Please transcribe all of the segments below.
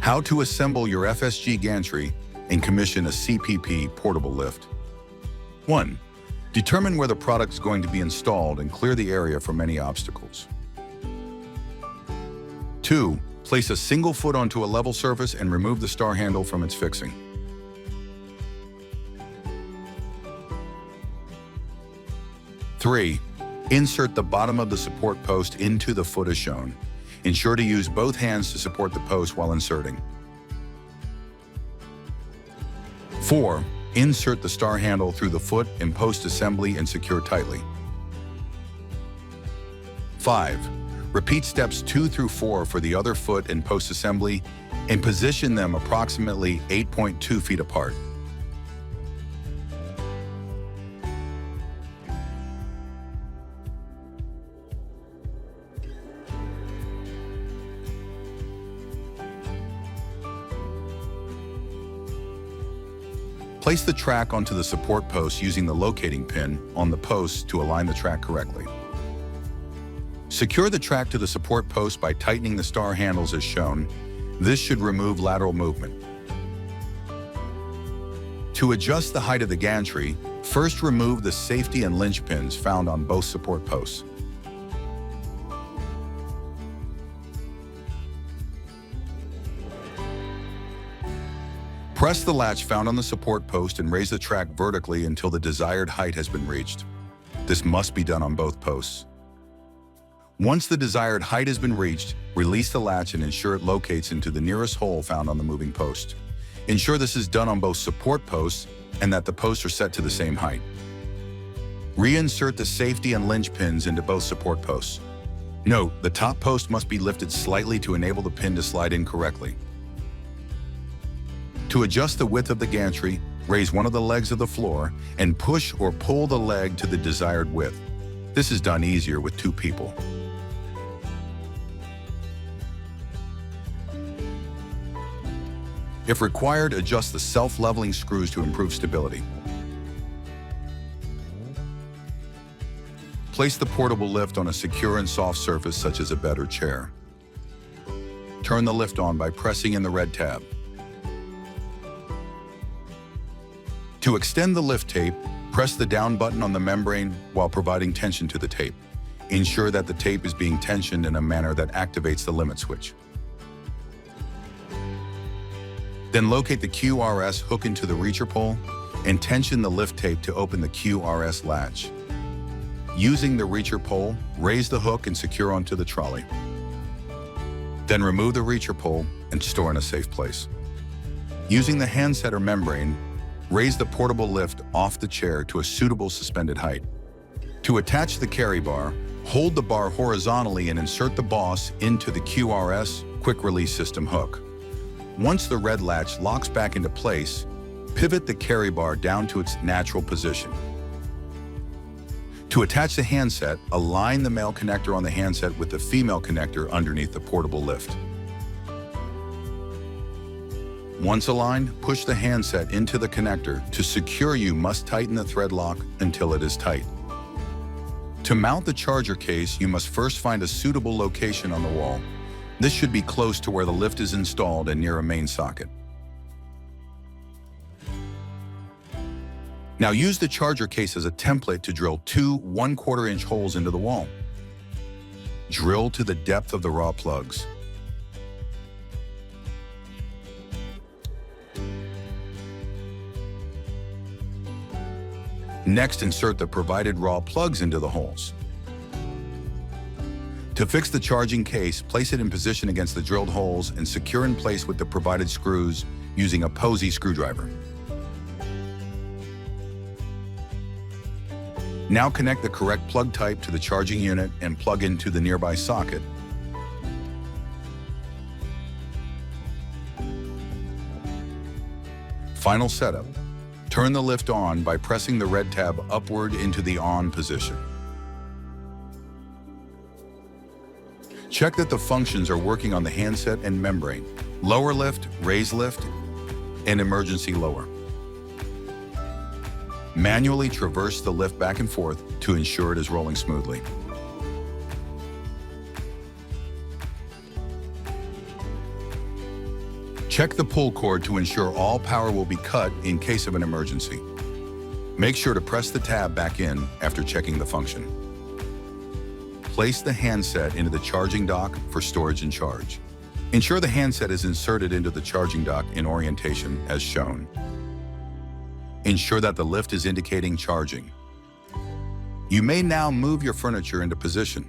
How to assemble your FSG gantry and commission a CPP portable lift. 1. Determine where the product is going to be installed and clear the area from any obstacles. 2. Place a single foot onto a level surface and remove the star handle from its fixing. 3. Insert the bottom of the support post into the foot as shown. Ensure to use both hands to support the post while inserting. 4. Insert the star handle through the foot in post assembly and secure tightly. 5. Repeat steps 2 through 4 for the other foot and post assembly and position them approximately 8.2 feet apart. Place the track onto the support post using the locating pin on the post to align the track correctly. Secure the track to the support post by tightening the star handles as shown. This should remove lateral movement. To adjust the height of the gantry, first remove the safety and linch pins found on both support posts. Press the latch found on the support post and raise the track vertically until the desired height has been reached. This must be done on both posts. Once the desired height has been reached, release the latch and ensure it locates into the nearest hole found on the moving post. Ensure this is done on both support posts and that the posts are set to the same height. Reinsert the safety and linch pins into both support posts. Note, the top post must be lifted slightly to enable the pin to slide in correctly. To adjust the width of the gantry, raise one of the legs of the floor and push or pull the leg to the desired width. This is done easier with 2 people. If required, adjust the self-leveling screws to improve stability. Place the portable lift on a secure and soft surface such as a bed or chair. Turn the lift on by pressing in the red tab. To extend the lift tape, press the down button on the membrane while providing tension to the tape. Ensure that the tape is being tensioned in a manner that activates the limit switch. Then locate the QRS hook into the reacher pole and tension the lift tape to open the QRS latch. Using the reacher pole, raise the hook and secure onto the trolley. Then remove the reacher pole and store in a safe place. Using the handset or membrane, raise the portable lift off the chair to a suitable suspended height. To attach the carry bar, hold the bar horizontally and insert the boss into the QRS quick release system hook. Once the red latch locks back into place, pivot the carry bar down to its natural position. To attach the handset, align the male connector on the handset with the female connector underneath the portable lift. Once aligned, push the handset into the connector. To secure, you must tighten the thread lock until it is tight. To mount the charger case, you must first find a suitable location on the wall. This should be close to where the lift is installed and near a main socket. Now use the charger case as a template to drill 2 1/4-inch holes into the wall. Drill to the depth of the raw plugs. Next, insert the provided raw plugs into the holes. To fix the charging case, place it in position against the drilled holes and secure in place with the provided screws using a posy screwdriver. Now connect the correct plug type to the charging unit and plug into the nearby socket. Final setup. Turn the lift on by pressing the red tab upward into the on position. Check that the functions are working on the handset and membrane. Lower lift, raise lift, and emergency lower. Manually traverse the lift back and forth to ensure it is rolling smoothly. Check the pull cord to ensure all power will be cut in case of an emergency. Make sure to press the tab back in after checking the function. Place the handset into the charging dock for storage and charge. Ensure the handset is inserted into the charging dock in orientation as shown. Ensure that the lift is indicating charging. You may now move your furniture into position.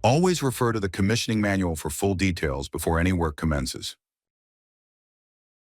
Always refer to the commissioning manual for full details before any work commences.